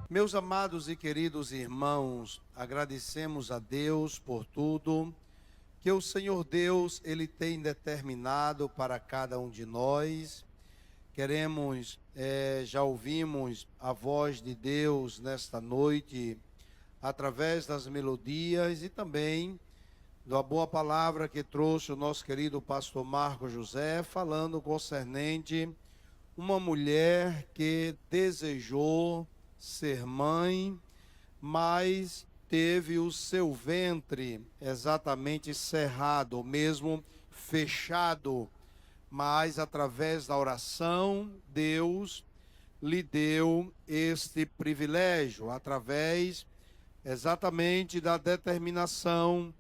Meus amados e queridos irmãos, agradecemos a Deus por tudo que o Senhor Deus, Ele tem determinado para cada um de nós. Já ouvimos a voz de Deus nesta noite, através das melodias e também da boa palavra que trouxe o nosso querido pastor Marco José, falando concernente uma mulher que desejou ser mãe, mas teve o seu ventre exatamente cerrado, ou mesmo fechado, mas através da oração, Deus lhe deu este privilégio, através exatamente da determinação,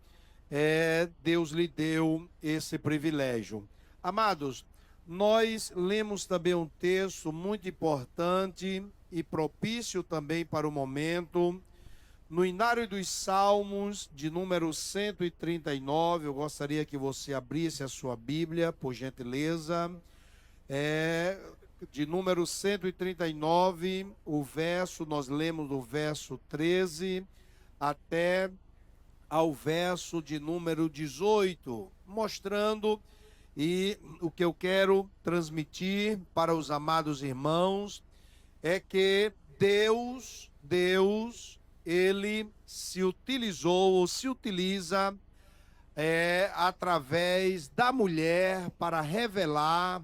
Deus lhe deu esse privilégio. Amados, nós lemos também um texto muito importante e propício também para o momento, no Inário dos Salmos, de número 139, eu gostaria que você abrisse a sua Bíblia, por gentileza, de número 139, nós lemos do verso 13 até ao verso de número 18, mostrando, e o que eu quero transmitir para os amados irmãos, é que Deus, Ele se utilizou ou se utiliza através da mulher para revelar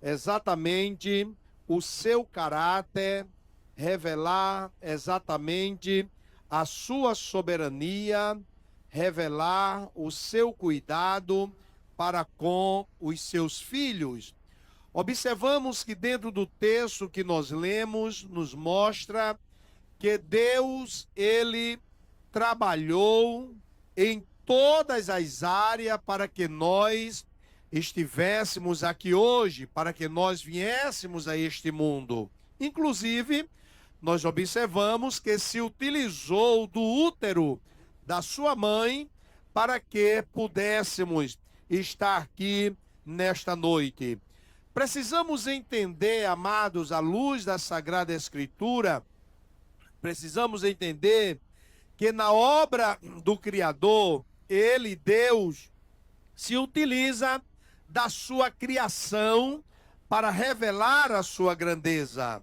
exatamente o seu caráter, revelar exatamente a sua soberania, revelar o seu cuidado para com os seus filhos. Observamos que dentro do texto que nós lemos, nos mostra que Deus, Ele trabalhou em todas as áreas para que nós estivéssemos aqui hoje, para que nós viéssemos a este mundo. Inclusive, nós observamos que se utilizou do útero da sua mãe para que pudéssemos estar aqui nesta noite. Precisamos entender, amados, à luz da Sagrada Escritura, precisamos entender que na obra do Criador, Ele, Deus, se utiliza da sua criação para revelar a sua grandeza.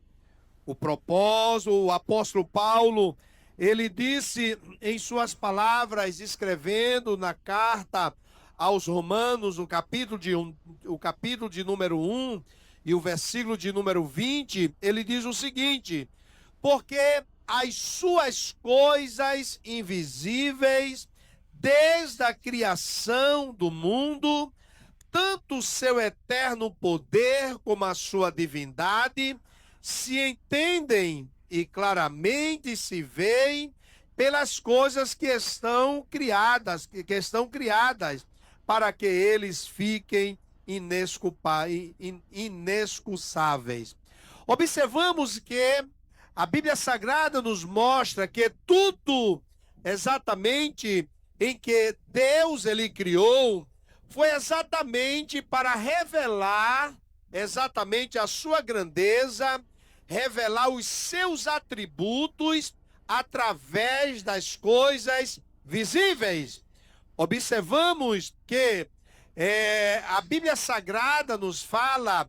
O propósito, o apóstolo Paulo, ele disse em suas palavras, escrevendo na carta aos Romanos, o capítulo de número 1 e o versículo de número 20, ele diz o seguinte: porque as suas coisas invisíveis, desde a criação do mundo, tanto o seu eterno poder como a sua divindade, se entendem e claramente se veem pelas coisas que estão criadas, para que eles fiquem inexcusáveis. Observamos que a Bíblia Sagrada nos mostra que tudo exatamente em que Deus ele criou foi exatamente para revelar exatamente a sua grandeza, revelar os seus atributos através das coisas visíveis. Observamos que a Bíblia Sagrada nos fala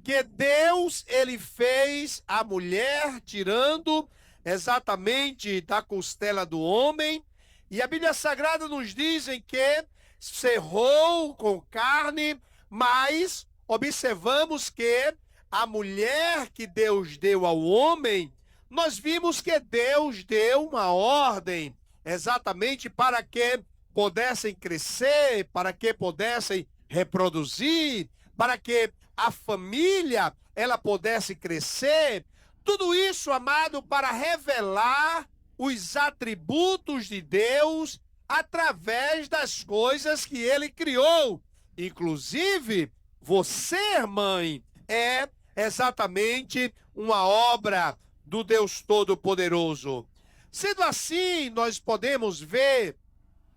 que Deus, ele fez a mulher tirando exatamente da costela do homem, e a Bíblia Sagrada nos diz que cerrou com carne, mas observamos que a mulher que Deus deu ao homem, nós vimos que Deus deu uma ordem exatamente para que pudessem crescer, para que pudessem reproduzir, para que a família ela pudesse crescer. Tudo isso, amado, para revelar os atributos de Deus através das coisas que ele criou. Inclusive, você, mãe, é exatamente uma obra do Deus Todo-Poderoso. Sendo assim, nós podemos ver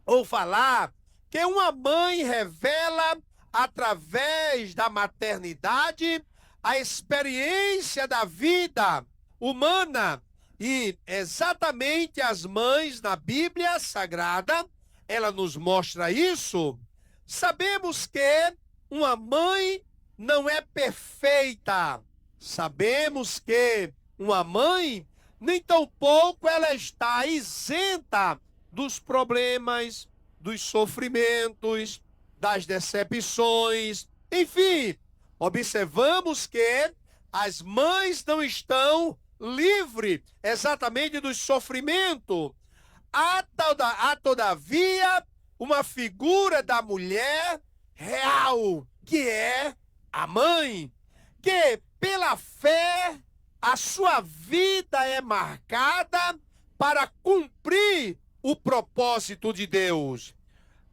ou falar que uma mãe revela através da maternidade a experiência da vida humana E exatamente as mães na Bíblia Sagrada, ela nos mostra isso. Sabemos que uma mãe não é perfeita. Sabemos que uma mãe, nem tampouco ela está isenta dos problemas, dos sofrimentos, das decepções. Enfim, observamos que as mães não estão livres exatamente do sofrimento. Há, todavia, uma figura da mulher real, que é a mãe, que pela fé a sua vida é marcada para cumprir o propósito de Deus.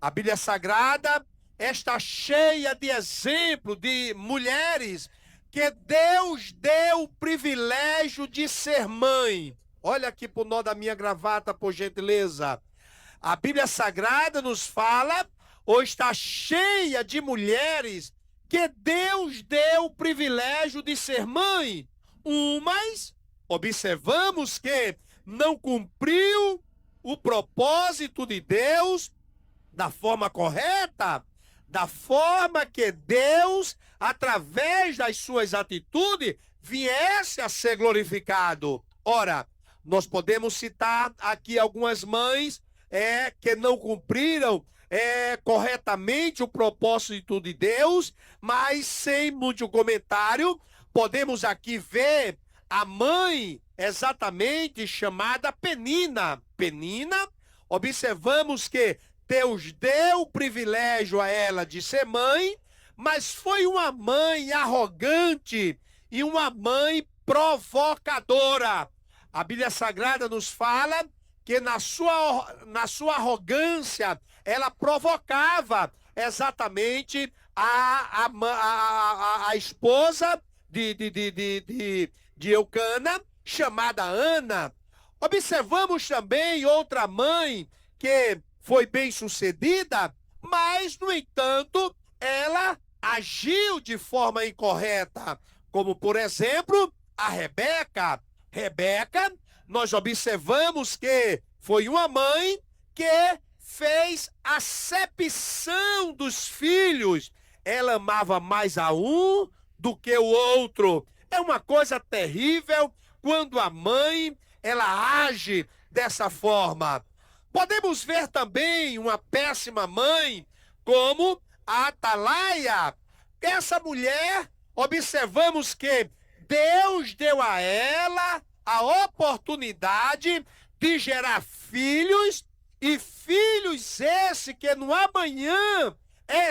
A Bíblia Sagrada está cheia de exemplos de mulheres que Deus deu o privilégio de ser mãe. Olha aqui pro nó da minha gravata, por gentileza. A Bíblia Sagrada nos fala, ou está cheia de mulheres que Deus deu o privilégio de ser mãe. Umas, observamos que não cumpriu o propósito de Deus da forma correta, da forma que Deus, através das suas atitudes, viesse a ser glorificado. Ora, nós podemos citar aqui algumas mães que não cumpriram corretamente o propósito de Deus, mas sem muito comentário, podemos aqui ver a mãe exatamente chamada Penina. Penina, observamos que Deus deu o privilégio a ela de ser mãe, mas foi uma mãe arrogante e uma mãe provocadora. A Bíblia Sagrada nos fala que na sua arrogância, ela provocava exatamente a esposa de Eucana, chamada Ana. Observamos também outra mãe que foi bem sucedida, mas, no entanto, ela agiu de forma incorreta, como, por exemplo, a Rebeca. Rebeca, nós observamos que foi uma mãe que fez acepção dos filhos. Ela amava mais a um do que o outro. É uma coisa terrível quando a mãe, ela age dessa forma. Podemos ver também uma péssima mãe, como a Atalaia. Essa mulher, observamos que Deus deu a ela a oportunidade de gerar filhos, e filhos esse que no amanhã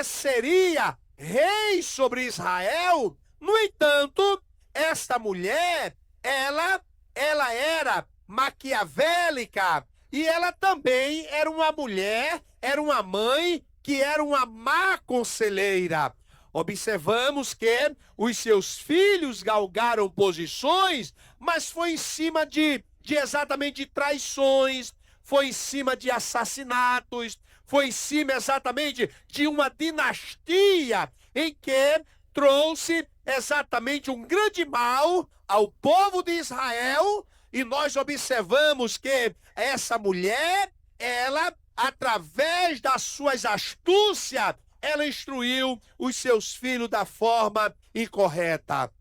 seria rei sobre Israel. No entanto, esta mulher, ela era maquiavélica, e ela também era uma mulher, era uma mãe que era uma má conselheira. Observamos que os seus filhos galgaram posições, mas foi em cima de exatamente traições, foi em cima de assassinatos, foi em cima exatamente de uma dinastia em que trouxe exatamente um grande mal ao povo de Israel. E nós observamos que essa mulher, ela, através das suas astúcias, ela instruiu os seus filhos da forma incorreta.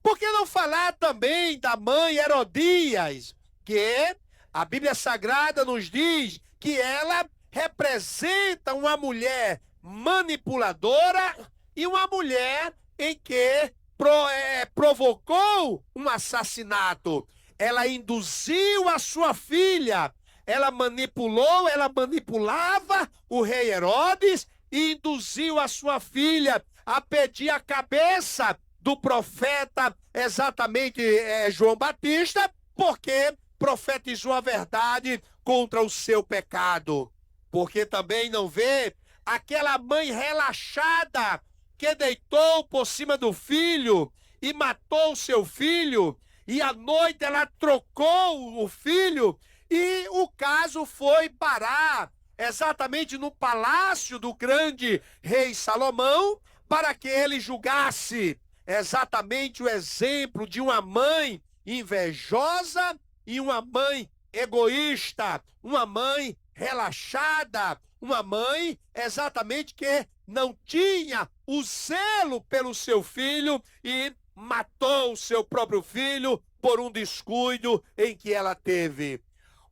Por que não falar também da mãe Herodias, que a Bíblia Sagrada nos diz que ela representa uma mulher manipuladora e uma mulher em que provocou um assassinato. Ela induziu a sua filha, ela manipulava o rei Herodes e induziu a sua filha a pedir a cabeça do profeta, exatamente João Batista, porque profetizou a verdade contra o seu pecado. Porque também não vê aquela mãe relaxada que deitou por cima do filho e matou o seu filho, e à noite ela trocou o filho, e o caso foi parar exatamente no palácio do grande rei Salomão, para que ele julgasse exatamente o exemplo de uma mãe invejosa e uma mãe egoísta, uma mãe relaxada, uma mãe exatamente que não tinha o zelo pelo seu filho e matou o seu próprio filho por um descuido em que ela teve.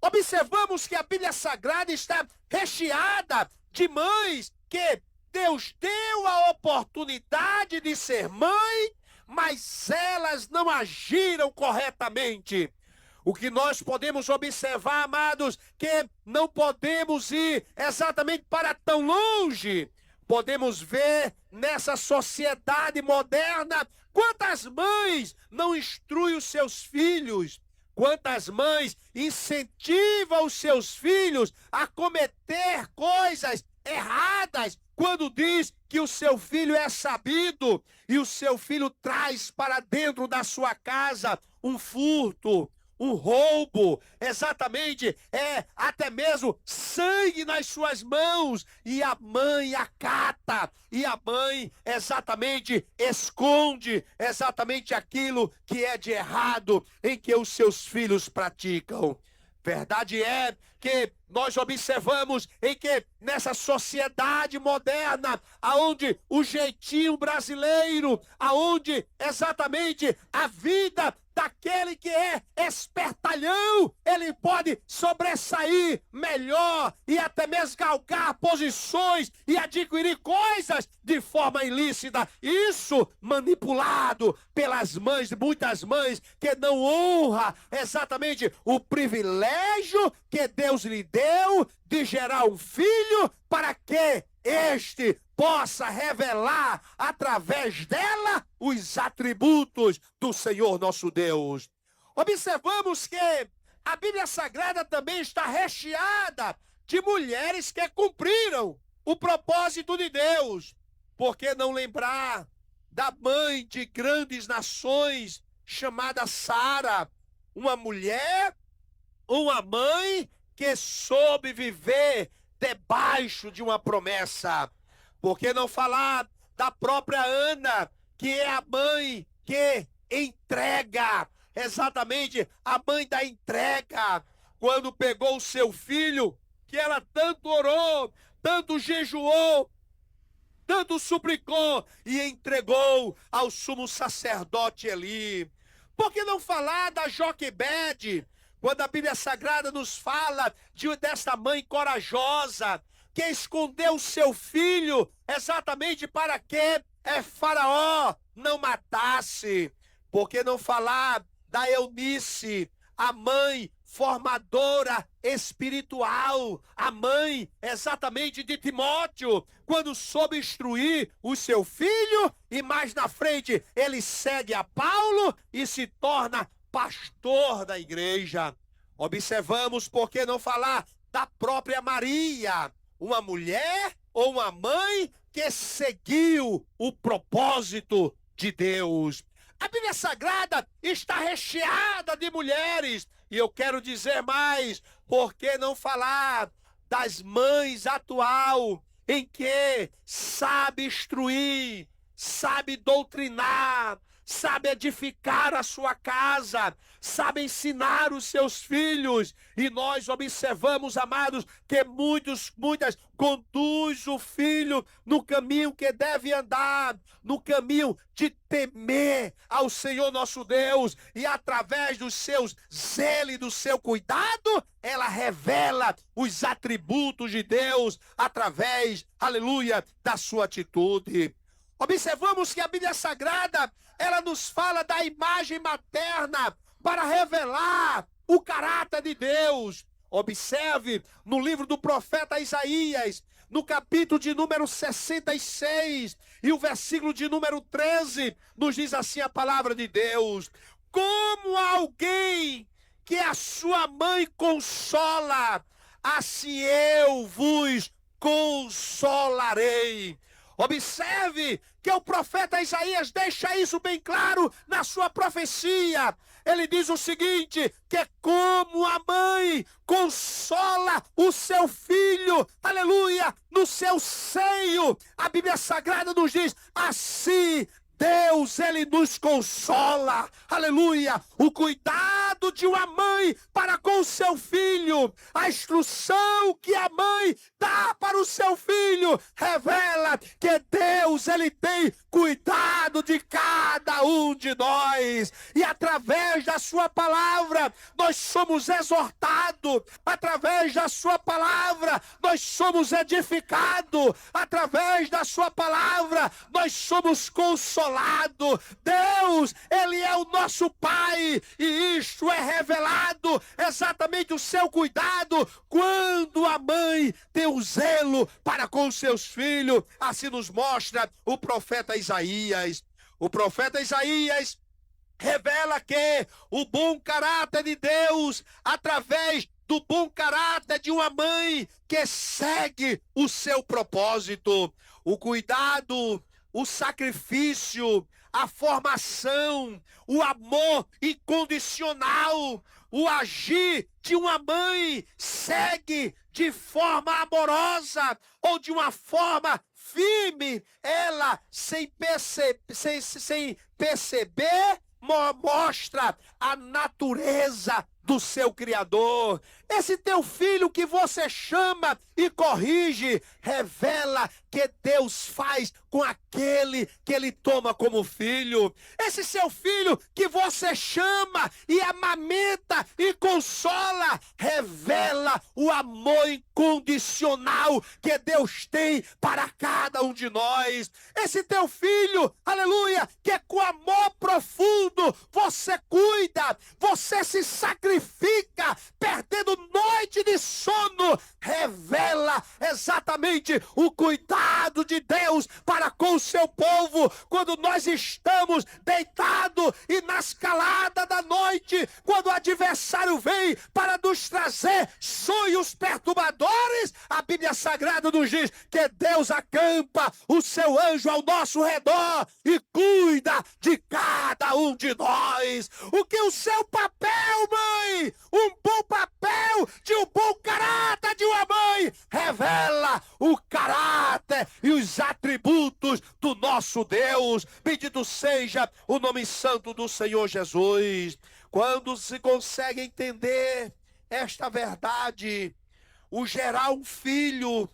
Observamos que a Bíblia Sagrada está recheada de mães que Deus deu a oportunidade de ser mãe, mas elas não agiram corretamente. O que nós podemos observar, amados, que não podemos ir exatamente para tão longe. Podemos ver nessa sociedade moderna quantas mães não instruem os seus filhos, quantas mães incentivam os seus filhos a cometer coisas erradas, quando diz que o seu filho é sabido e o seu filho traz para dentro da sua casa um furto, um roubo, exatamente, até mesmo sangue nas suas mãos, e a mãe acata, e a mãe exatamente esconde exatamente aquilo que é de errado em que os seus filhos praticam. Verdade é que nós observamos em que nessa sociedade moderna, aonde o jeitinho brasileiro, aonde exatamente a vida daquele que é espertalhão, ele pode sobressair melhor e até mesmo galgar posições e adquirir coisas de forma ilícita. Isso manipulado pelas mães, muitas mães que não honram exatamente o privilégio que Deus lhe deu de gerar um filho para que este possa revelar através dela os atributos do Senhor nosso Deus. Observamos que a Bíblia Sagrada também está recheada de mulheres que cumpriram o propósito de Deus. Por que não lembrar da mãe de grandes nações chamada Sara, uma mulher, uma mãe que soube viver debaixo de uma promessa? Por que não falar da própria Ana, que é a mãe que entrega, exatamente a mãe da entrega, quando pegou o seu filho, que ela tanto orou, tanto jejuou, tanto suplicou e entregou ao sumo sacerdote Eli. Por que não falar da Joquebede, quando a Bíblia Sagrada nos fala desta mãe corajosa, que escondeu o seu filho exatamente para que Faraó não matasse? Por que não falar da Eunice, a mãe formadora espiritual, a mãe exatamente de Timóteo, quando soube instruir o seu filho e mais na frente ele segue a Paulo e se torna pastor da igreja? Observamos, por que não falar da própria Maria, uma mulher ou uma mãe que seguiu o propósito de Deus? A Bíblia Sagrada está recheada de mulheres, e eu quero dizer mais, por que não falar das mães atual, em que sabe instruir, sabe doutrinar, sabe edificar a sua casa, sabe ensinar os seus filhos. E nós observamos, amados, que muitas conduz o filho no caminho que deve andar, no caminho de temer ao Senhor nosso Deus, e através dos seus zelo e do seu cuidado, ela revela os atributos de Deus através, aleluia, da sua atitude. Observamos que a Bíblia Sagrada, ela nos fala da imagem materna para revelar o caráter de Deus. Observe no livro do profeta Isaías, no capítulo de número 66, e o versículo de número 13, nos diz assim a palavra de Deus: como alguém que a sua mãe consola, assim eu vos consolarei. Observe que o profeta Isaías deixa isso bem claro na sua profecia. Ele diz o seguinte, que é como a mãe consola o seu filho, aleluia, no seu seio. A Bíblia Sagrada nos diz, assim Deus, Ele nos consola, aleluia, o cuidado de uma mãe para com o seu filho, a instrução que a mãe dá para o seu filho, revela que Deus, Ele tem cuidado de cada um de nós, e através da sua palavra, nós somos exortados, através da sua palavra, nós somos edificados, através da sua palavra, nós somos consolados. Deus, Ele é o nosso Pai, e isto é revelado, exatamente o seu cuidado, quando a mãe tem o zelo para com os seus filhos. Assim nos mostra o profeta Isaías. O profeta Isaías revela que o bom caráter de Deus, através do bom caráter de uma mãe que segue o seu propósito, o cuidado, o sacrifício, a formação, o amor incondicional, o agir de uma mãe segue de forma amorosa ou de uma forma firme, ela sem perceber mostra a natureza do seu Criador. Esse teu filho que você chama e corrige, revela que Deus faz com aquele que ele toma como filho. Esse seu filho que você chama e amamenta e consola, revela o amor incondicional que Deus tem para cada um de nós. Esse teu filho, aleluia, que com amor profundo você cuida, você se sacrifica, perdendo noite de sono, revela exatamente o cuidado de Deus para com o seu povo. Quando nós estamos deitados e nas caladas da noite, quando o adversário vem para nos trazer sonhos perturbadores, a Bíblia Sagrada nos diz que Deus acampa o seu anjo ao nosso redor e cuida de cada um de nós. O que o seu papel, mãe, um bom papel de um bom caráter de uma mãe, revela o caráter e os atributos do nosso Deus. Bendito seja o nome santo do Senhor Jesus. Quando se consegue entender esta verdade, o gerar um filho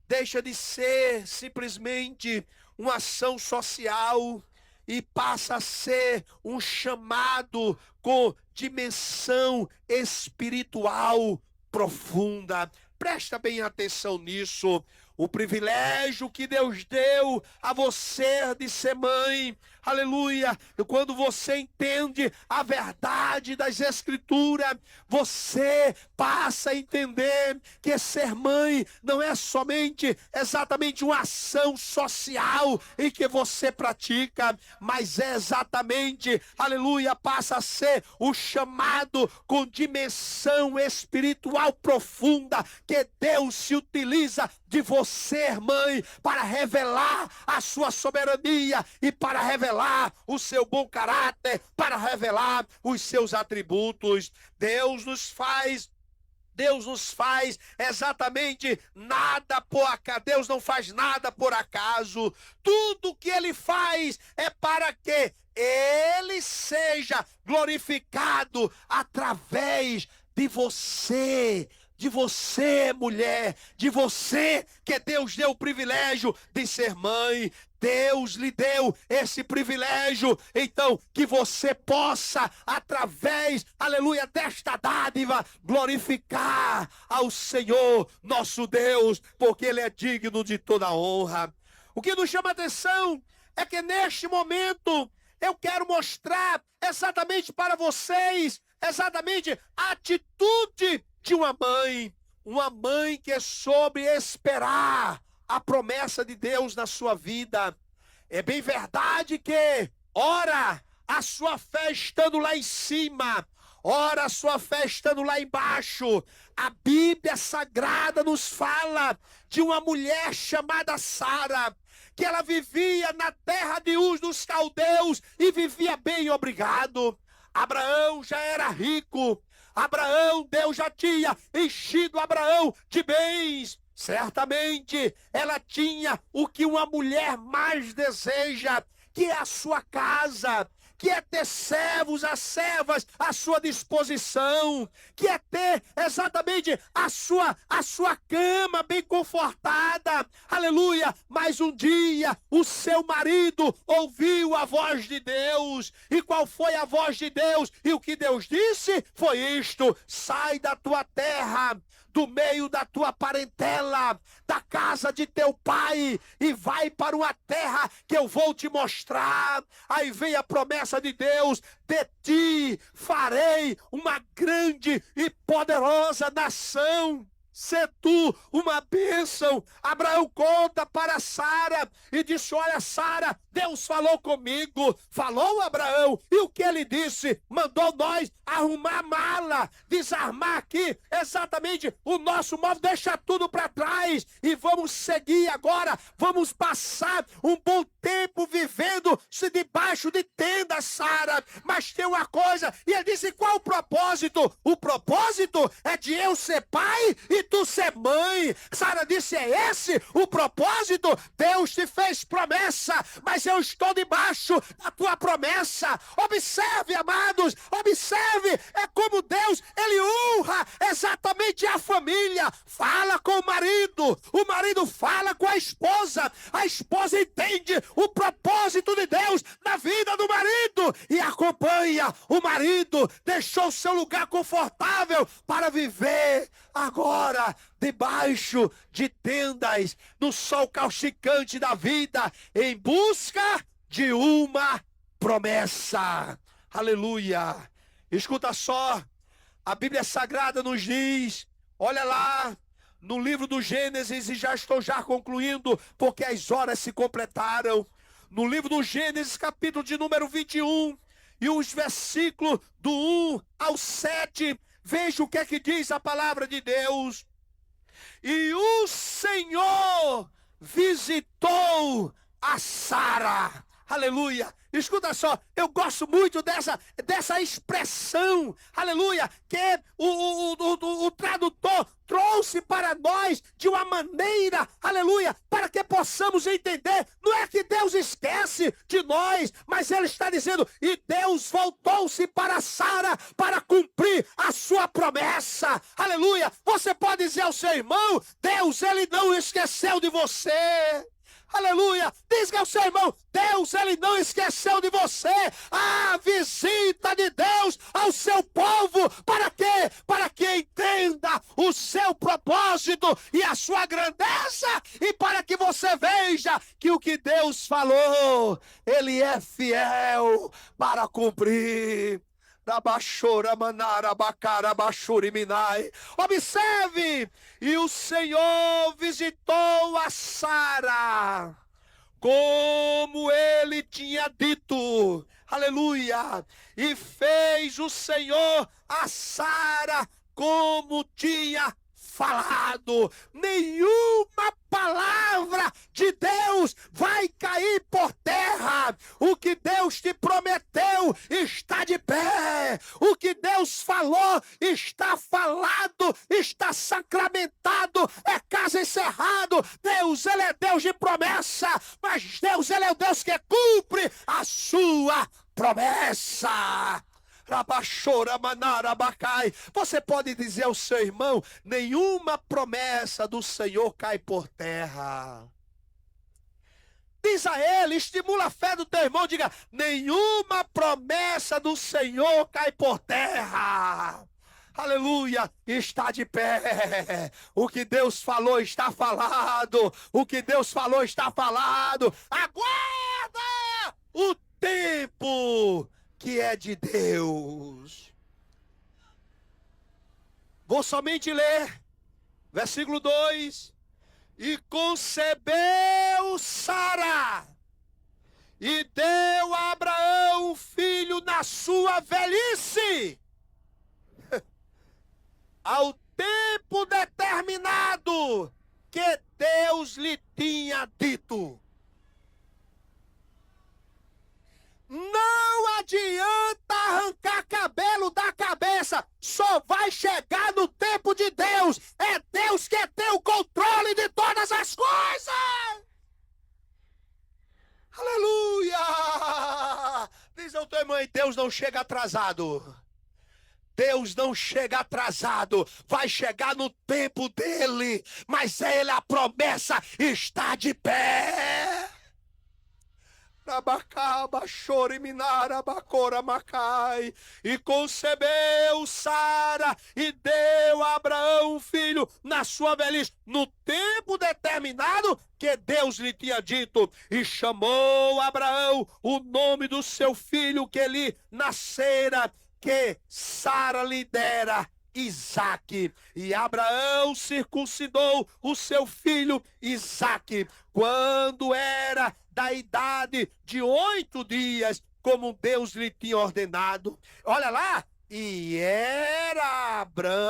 deixa de ser simplesmente uma ação social e passa a ser um chamado com dimensão espiritual profunda. Presta bem atenção nisso. O privilégio que Deus deu a você de ser mãe, aleluia, quando você entende a verdade das Escrituras, você passa a entender que ser mãe não é somente exatamente uma ação social em que você pratica, mas é exatamente, aleluia, passa a ser o chamado com dimensão espiritual profunda que Deus se utiliza de você, mãe, para revelar a sua soberania e para revelar o seu bom caráter, para revelar os seus atributos. Deus nos faz exatamente nada por acaso. Deus não faz nada por acaso. Tudo que Ele faz é para que Ele seja glorificado através de você. De você, mulher, de você que Deus deu o privilégio de ser mãe. Deus lhe deu esse privilégio, então que você possa, através, aleluia, desta dádiva, glorificar ao Senhor, nosso Deus, porque Ele é digno de toda honra. O que nos chama a atenção é que neste momento eu quero mostrar exatamente para vocês, exatamente a atitude de uma mãe que soube esperar a promessa de Deus na sua vida. É bem verdade que, ora, a sua fé estando lá em cima, ora, a sua fé estando lá embaixo, a Bíblia Sagrada nos fala de uma mulher chamada Sara, que ela vivia na terra de Uz dos Caldeus e vivia bem, obrigado. Abraão já era rico. Deus já tinha enchido Abraão de bens. Certamente ela tinha o que uma mulher mais deseja, que é a sua casa, que é ter servos, as servas à sua disposição, que é ter exatamente a sua cama bem confortada, aleluia. Mas um dia o seu marido ouviu a voz de Deus. E qual foi a voz de Deus? E o que Deus disse foi isto: sai da tua terra, do meio da tua parentela, da casa de teu pai, e vai para uma terra que eu vou te mostrar. Aí vem a promessa de Deus: de ti farei uma grande e poderosa nação. Sê tu uma bênção. Abraão conta para Sara e disse: olha, Sara, Deus falou comigo. Falou, Abraão. E o que ele disse? Mandou nós arrumar a mala, desarmar aqui exatamente o nosso móvel, deixar tudo para trás e vamos seguir agora. Vamos passar um bom tempo vivendo-se debaixo de tenda, Sara. Mas tem uma coisa. E ele disse: qual o propósito? O propósito é de eu ser pai e tu ser mãe. Sara disse: é esse o propósito? Deus te fez promessa, mas eu estou debaixo da tua promessa. Observe, amados, observe, é como Deus, ele honra exatamente a família. Fala com o marido fala com a esposa entende o propósito de Deus na vida do marido e acompanha o marido. Deixou seu lugar confortável para viver agora debaixo de tendas, no sol causticante da vida, em busca de uma promessa. Aleluia! Escuta só, a Bíblia Sagrada nos diz, olha lá, no livro do Gênesis, e já estou concluindo, porque as horas se completaram. No livro do Gênesis, capítulo de número 21, e os versículos do 1 ao 7, veja o que é que diz a palavra de Deus. E o Senhor visitou a Sara. Aleluia. Escuta só, eu gosto muito dessa expressão, aleluia, que o tradutor trouxe para nós de uma maneira, aleluia, para que possamos entender. Não é que Deus esquece de nós, mas ele está dizendo: e Deus voltou-se para Sara para cumprir a sua promessa. Aleluia. Você pode dizer ao seu irmão: Deus, ele não esqueceu de você. Aleluia. Diz ao seu irmão: Deus, ele não esqueceu de você. A visita de Deus ao seu povo. Para quê? Para que entenda o seu propósito e a sua grandeza, e para que você veja que o que Deus falou, ele é fiel para cumprir. Observe, e o Senhor visitou a Sara, como ele tinha dito, aleluia, e fez o Senhor a Sara como tinha falado. Nenhuma palavra de Deus vai cair por terra. O que Deus te prometeu está de pé. O que Deus falou está falado, está sacramentado, é caso encerrado. Deus, ele é Deus de promessa, mas Deus, ele é o Deus que cumpre a sua promessa. Você pode dizer ao seu irmão: nenhuma promessa do Senhor cai por terra. Diz a ele, estimula a fé do teu irmão, diga: nenhuma promessa do Senhor cai por terra. Aleluia, está de pé. O que Deus falou está falado. O que Deus falou está falado. Aguarda o tempo que é de Deus. Vou somente ler versículo 2. E concebeu Sara, e deu a Abraão um filho na sua velhice, ao tempo determinado que Deus lhe tinha dito. Não adianta arrancar cabelo da cabeça, só vai chegar no tempo de Deus. É Deus que tem o controle de todas as coisas. Aleluia! tua irmã, Deus não chega atrasado. Deus não chega atrasado, vai chegar no tempo dele, mas ele, a promessa está de pé. E concebeu Sara e deu a Abraão um filho na sua velhice, no tempo determinado que Deus lhe tinha dito, e chamou Abraão o nome do seu filho que lhe nascera, que Sara lhe dera, Isaque. E Abraão circuncidou o seu filho Isaque quando era da idade de 8 dias, como Deus lhe tinha ordenado. Olha lá, e era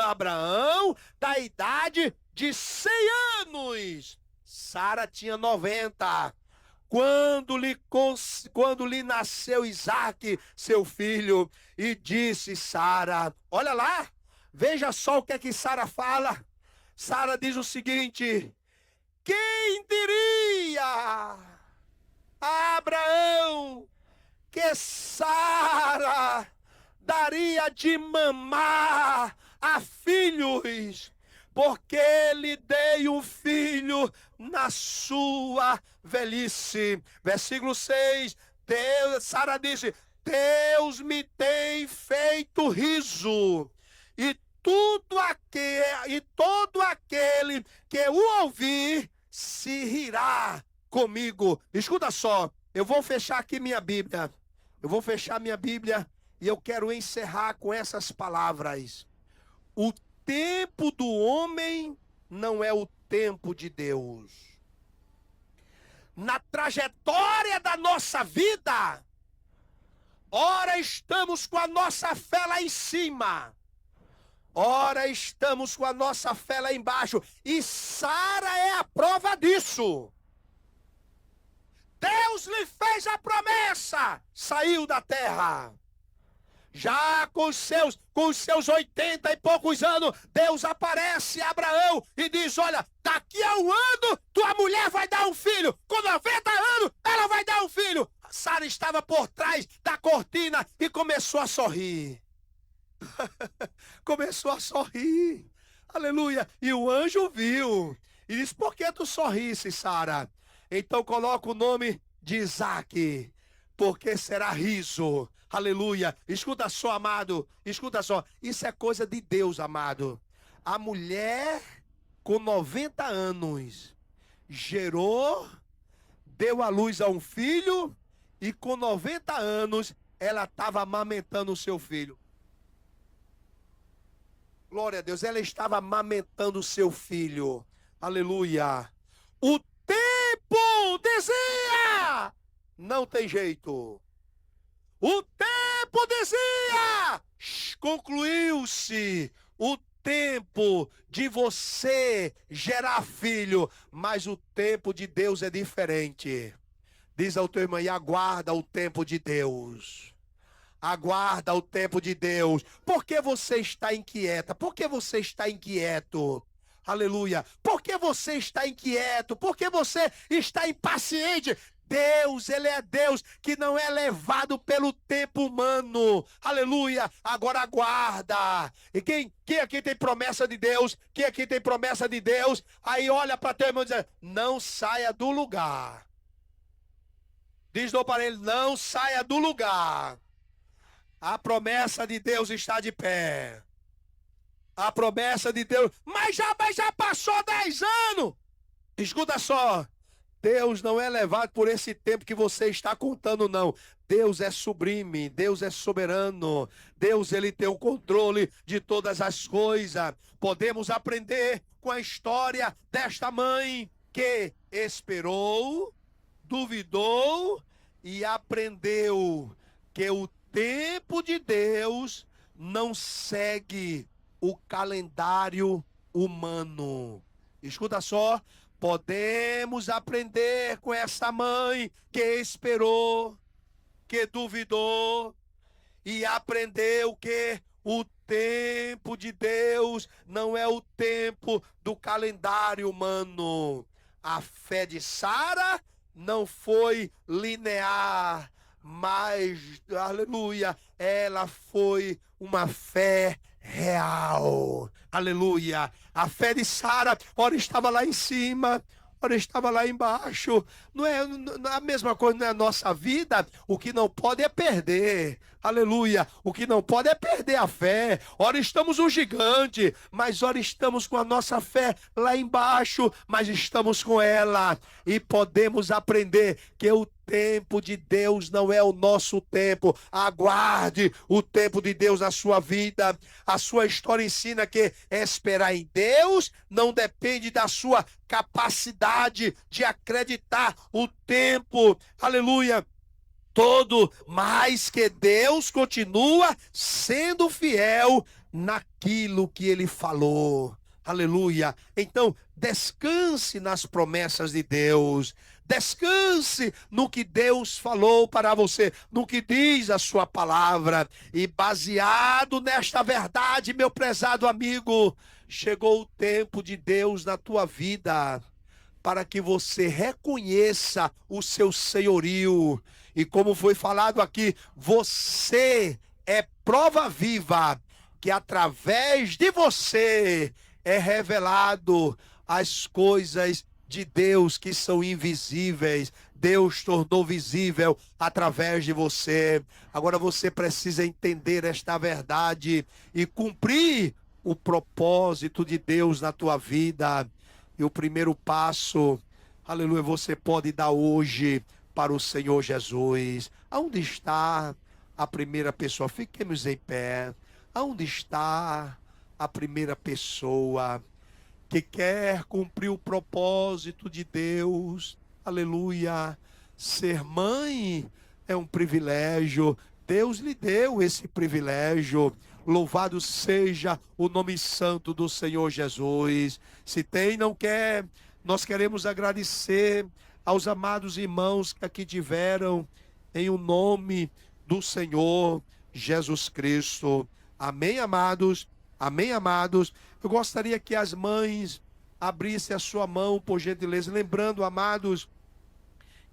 Abraão da idade de 100 anos. Sara tinha 90. Quando lhe nasceu Isaque, seu filho, e disse Sara, olha lá, veja só o que é que Sara fala. Sara diz o seguinte: quem diria a Abraão que Sara daria de mamar a filhos, porque lhe dei um filho na sua velhice. Versículo 6, Sara disse, Deus me tem feito riso, e todo aquele que o ouvir se rirá comigo. Escuta só, eu vou fechar aqui minha Bíblia. Eu vou fechar minha Bíblia e eu quero encerrar com essas palavras. O tempo do homem não é o tempo de Deus. Na trajetória da nossa vida, ora estamos com a nossa fé lá em cima, ora estamos com a nossa fé lá embaixo, e Sara é a prova disso. Deus lhe fez a promessa, saiu da terra. Já com os seus 80 e poucos anos, Deus aparece a Abraão e diz, olha, daqui a um ano, tua mulher vai dar um filho. Com 90 anos, ela vai dar um filho. Sara estava por trás da cortina e começou a sorrir. Começou a sorrir. Aleluia. E o anjo viu. E disse, por que tu sorrisse, Sara? Então coloca o nome de Isaque, porque será riso. Aleluia. Escuta só, amado. Escuta só. Isso é coisa de Deus, amado. A mulher com 90 anos gerou, deu à luz a um filho, e com 90 anos ela estava amamentando o seu filho. Glória a Deus. Ela estava amamentando o seu filho. Aleluia. O tempo dizia, não tem jeito. O tempo dizia, concluiu-se o tempo de você gerar filho, mas o tempo de Deus é diferente. Diz ao teu irmão, e aguarda o tempo de Deus. Aguarda o tempo de Deus. Por que você está inquieta? Por que você está inquieto? Aleluia. Por que você está inquieto? Por que você está impaciente? Deus, Ele é Deus que não é levado pelo tempo humano. Aleluia. Agora aguarda. E quem aqui tem promessa de Deus? Quem aqui tem promessa de Deus? Aí olha para teu irmão e diz, não saia do lugar. Diz para ele, não saia do lugar. A promessa de Deus está de pé. A promessa de Deus. Mas já passou 10 anos. Escuta só. Deus não é levado por esse tempo que você está contando, não. Deus é sublime, Deus é soberano. Deus, Ele tem o controle de todas as coisas. Podemos aprender com a história desta mãe que esperou, duvidou e aprendeu que o tempo de Deus não segue o calendário humano. Escuta só, podemos aprender com essa mãe que esperou, que duvidou e aprendeu que o tempo de Deus não é o tempo do calendário humano. A fé de Sara não foi linear. mas, aleluia, ela foi uma fé real. Aleluia. A fé de Sara, ora estava lá em cima, ora estava lá embaixo. Não é a mesma coisa na nossa vida. O que não pode é perder. Aleluia. O que não pode é perder a fé. Ora estamos um gigante, mas ora estamos com a nossa fé lá embaixo, mas estamos com ela e podemos aprender que o tempo de Deus não é o nosso tempo. Aguarde o tempo de Deus na sua vida. A sua história ensina que esperar em Deus não depende da sua capacidade de acreditar o tempo. Aleluia. Todo, mas que Deus continua sendo fiel naquilo que ele falou. Aleluia. Então, descanse nas promessas de Deus. Descanse no que Deus falou para você, no que diz a sua palavra. E baseado nesta verdade, meu prezado amigo, chegou o tempo de Deus na tua vida, para que você reconheça o seu senhorio. E como foi falado aqui, você é prova viva que através de você é revelado as coisas de Deus que são invisíveis. Deus tornou visível através de você. Agora você precisa entender esta verdade e cumprir o propósito de Deus na tua vida. E o primeiro passo, aleluia, você pode dar hoje para o Senhor Jesus. Aonde está a primeira pessoa? Fiquemos em pé. Aonde está a primeira pessoa que quer cumprir o propósito de Deus? Aleluia. Ser mãe é um privilégio. Deus lhe deu esse privilégio. Louvado seja o nome santo do Senhor Jesus. Se tem, não quer, nós queremos agradecer aos amados irmãos que aqui tiveram, em o nome do Senhor Jesus Cristo. Amém, amados? Amém, amados? Eu gostaria que as mães abrissem a sua mão, por gentileza. Lembrando, amados,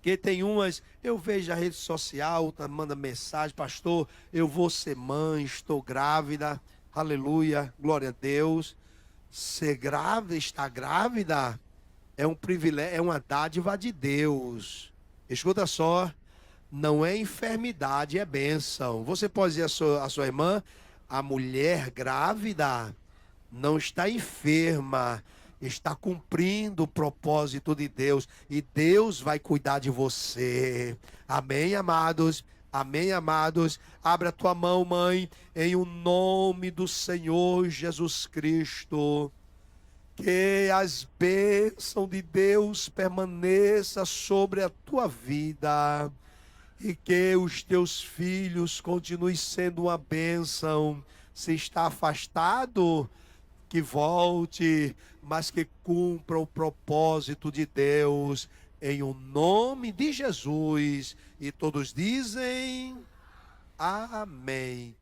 que tem umas, eu vejo a rede social, manda mensagem: pastor, eu vou ser mãe, estou grávida. Aleluia, glória a Deus. Ser grávida, estar grávida, é um privilégio, é uma dádiva de Deus. Escuta só, não é enfermidade, é bênção. Você pode dizer à sua irmã: a mulher grávida não está enferma, está cumprindo o propósito de Deus, e Deus vai cuidar de você. Amém, amados? Amém, amados? Abra a tua mão, mãe, em o nome do Senhor Jesus Cristo. Que as bênçãos de Deus permaneçam sobre a tua vida e que os teus filhos continuem sendo uma bênção. Se está afastado, que volte, mas que cumpra o propósito de Deus, em o nome de Jesus. E todos dizem amém.